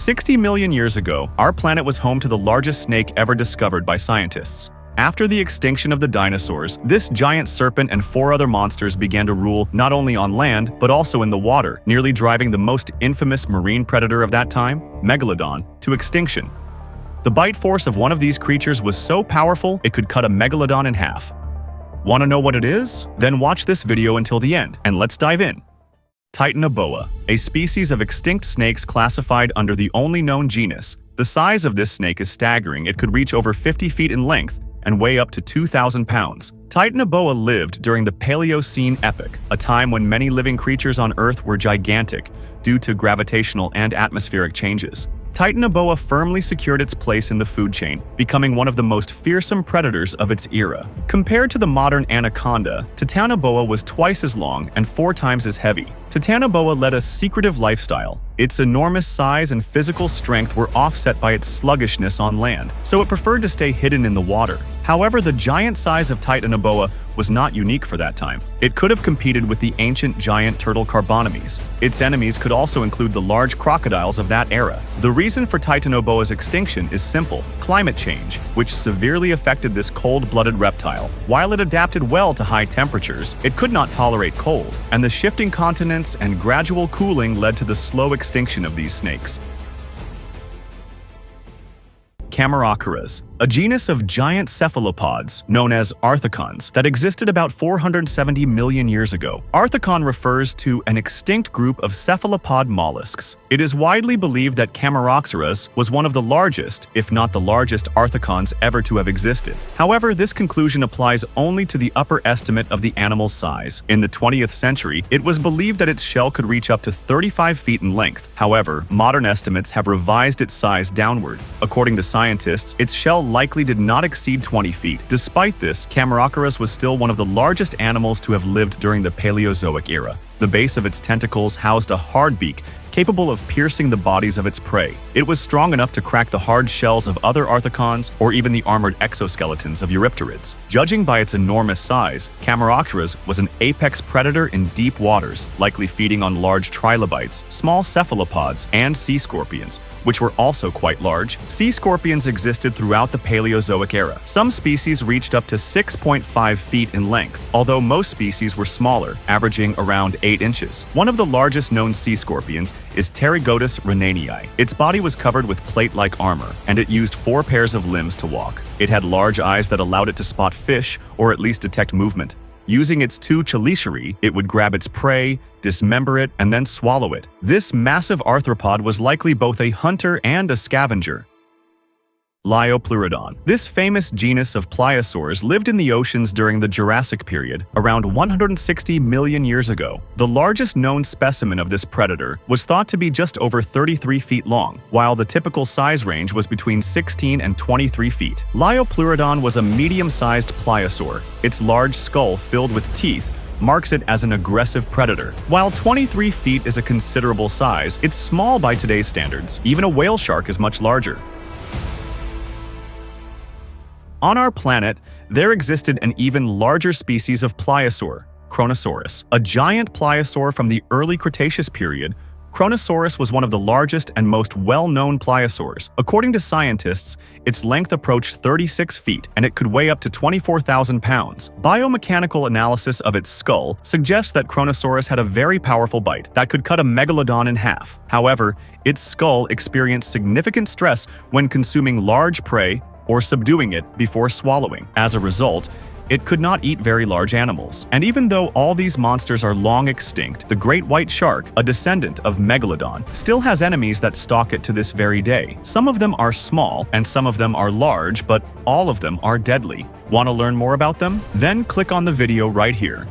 60 million years ago, our planet was home to the largest snake ever discovered by scientists. After the extinction of the dinosaurs, this giant serpent and 4 other monsters began to rule not only on land, but also in the water, nearly driving the most infamous marine predator of that time, Megalodon, to extinction. The bite force of one of these creatures was so powerful it could cut a Megalodon in half. Want to know what it is? Then watch this video until the end, and let's dive in. Titanoboa, a species of extinct snakes classified under the only known genus. The size of this snake is staggering. It could reach over 50 feet in length and weigh up to 2,000 pounds. Titanoboa lived during the Paleocene epoch, a time when many living creatures on Earth were gigantic due to gravitational and atmospheric changes. Titanoboa firmly secured its place in the food chain, becoming one of the most fearsome predators of its era. Compared to the modern anaconda, Titanoboa was twice as long and 4 times as heavy. Titanoboa led a secretive lifestyle. Its enormous size and physical strength were offset by its sluggishness on land, so it preferred to stay hidden in the water. However, the giant size of Titanoboa was not unique for that time. It could have competed with the ancient giant turtle Carbonemys. Its enemies could also include the large crocodiles of that era. The reason for Titanoboa's extinction is simple: climate change, which severely affected this cold-blooded reptile. While it adapted well to high temperatures, it could not tolerate cold, and the shifting continents and gradual cooling led to the slow extinction of these snakes. Cameroceras, a genus of giant cephalopods known as arthropods that existed about 470 million years ago. Arthropod refers to an extinct group of cephalopod mollusks. It is widely believed that Cameroceras was one of the largest, if not the largest, arthropods ever to have existed. However, this conclusion applies only to the upper estimate of the animal's size. In the 20th century, it was believed that its shell could reach up to 35 feet in length. However, modern estimates have revised its size downward. According to scientists, its shell likely did not exceed 20 feet. Despite this, Cameroceras was still one of the largest animals to have lived during the Paleozoic era. The base of its tentacles housed a hard beak capable of piercing the bodies of its prey. It was strong enough to crack the hard shells of other arthropods or even the armored exoskeletons of eurypterids. Judging by its enormous size, Cameroceras was an apex predator in deep waters, likely feeding on large trilobites, small cephalopods, and sea scorpions, which were also quite large. Sea scorpions existed throughout the Paleozoic era. Some species reached up to 6.5 feet in length, although most species were smaller, averaging around 8 inches. One of the largest known sea scorpions is Pterygotus rhenanii. Its body was covered with plate-like armor, and it used 4 pairs of limbs to walk. It had large eyes that allowed it to spot fish or at least detect movement. Using its 2 chelicerae, it would grab its prey, dismember it, and then swallow it. This massive arthropod was likely both a hunter and a scavenger. Liopleurodon. This famous genus of pliosaurs lived in the oceans during the Jurassic period, around 160 million years ago. The largest known specimen of this predator was thought to be just over 33 feet long, while the typical size range was between 16 and 23 feet. Liopleurodon was a medium-sized pliosaur. Its large skull filled with teeth marks it as an aggressive predator. While 23 feet is a considerable size, it's small by today's standards. Even a whale shark is much larger. On our planet, there existed an even larger species of pliosaur, Kronosaurus. A giant pliosaur from the early Cretaceous period, Kronosaurus was one of the largest and most well-known pliosaurs. According to scientists, its length approached 36 feet, and it could weigh up to 24,000 pounds. Biomechanical analysis of its skull suggests that Kronosaurus had a very powerful bite that could cut a Megalodon in half. However, its skull experienced significant stress when consuming large prey or subduing it before swallowing. As a result, it could not eat very large animals. And even though all these monsters are long extinct, the great white shark, a descendant of Megalodon, still has enemies that stalk it to this very day. Some of them are small, and some of them are large, but all of them are deadly. Want to learn more about them? Then click on the video right here.